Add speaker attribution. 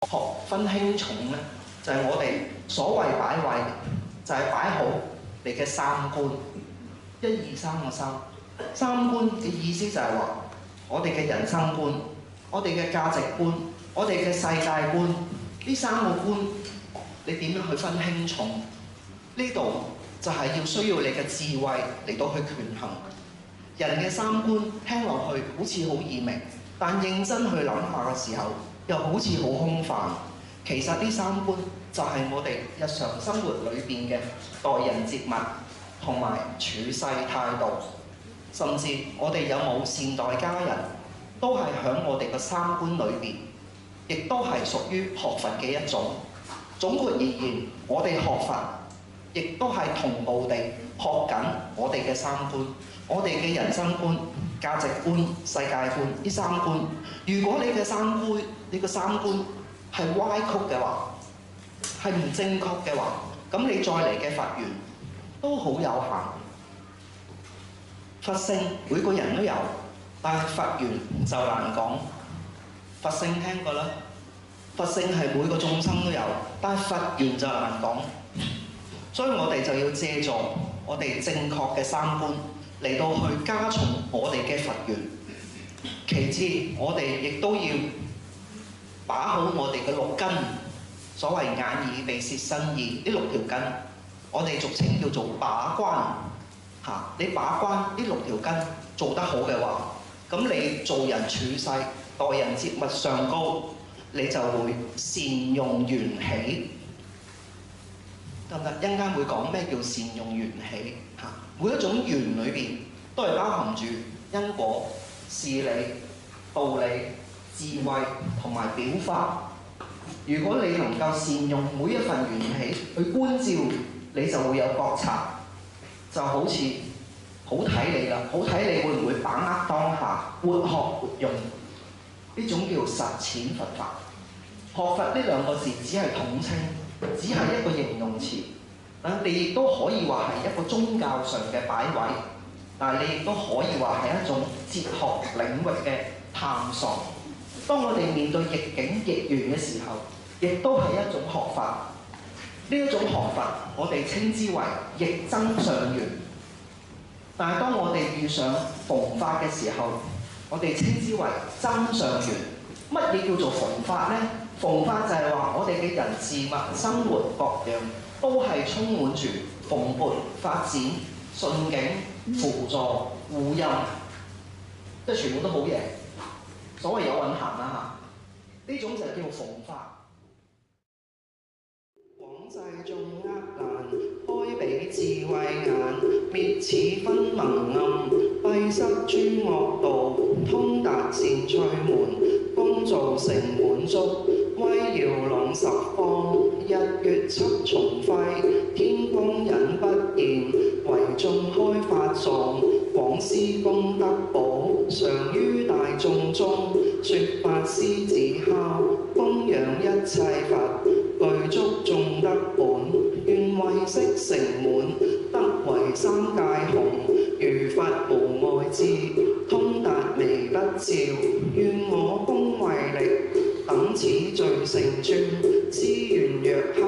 Speaker 1: 學分輕重咧，就係、我哋所謂擺位，就係、擺好你嘅三觀。1、2、3個三，三觀嘅意思就係話，我哋嘅人生觀、我哋嘅價值觀、我哋嘅世界觀，呢3個觀，你點樣去分輕重？呢度就係要需要你嘅智慧嚟到去權衡。人嘅三觀聽落去好似好易明，但認真去諗下嘅時候，又好似好空泛。其實呢3觀就係我哋日常生活裏邊嘅待人接物同埋處世態度，甚至我哋有冇善待家人，都係喺我哋嘅三觀裏邊，亦都係屬於學佛嘅一種。總括而言，我哋學佛亦都係同步地學緊我哋嘅三觀，我哋嘅人生觀、價值觀、世界觀呢3觀。如果你嘅三觀係歪曲嘅話，係唔正確嘅話，咁你再嚟嘅佛緣都好有限。佛性每個人都有，但係佛緣就難講。佛性聽過啦，佛性係每個眾生都有，但係佛緣就難講。所以我哋就要借助我哋正確嘅三觀嚟到去加重我哋嘅佛緣。其次，我哋亦都要把好我哋嘅6根，所謂眼耳鼻舌身意呢6條根，我哋俗稱叫做把關。你把關呢6條根做得好嘅話，咁你做人處世、待人接物上高，你就會善用緣起。得唔得？一陣間會講咩叫善用緣起。每一種緣裏邊都係包含住因果、事理、道理、智慧同埋表法。如果你能夠善用每一份緣起去觀照，你就會有覺察。就好似好睇你啦，好睇你會唔會把握當下，活學活用。呢種叫實踐佛法。學佛呢2個字只係統稱，只係一個形容詞。你亦都可以話係一個宗教上嘅擺位，但係你亦都可以話係一種哲學領域嘅探索。當我哋面對逆境逆緣嘅時候，亦都係一種學法。呢一種學法，我哋稱之為逆增上緣。但係當我哋遇上逢法嘅時候，我哋稱之為增上緣。乜嘢叫做逢法呢？逢法就係話我哋嘅人事物生活各樣都係充滿住蓬勃發展、順境、輔助、互任，即係全部都好嘢。所謂有運行啦嚇，呢種就叫逢法。廣濟眾厄難，開彼智慧眼，滅此分盲暗，閉塞諸惡道，通達善趣門，光造成滿足，威耀朗十方，日月七重輝，天光隱不現，為眾開法藏，廣施功德寶，常於大眾中，説法師子敲，供養一切佛，具足眾德本，願慧色成滿，得為三界紅，如佛無外智，通達微不照，願我功慧力，等此最勝尊，資願若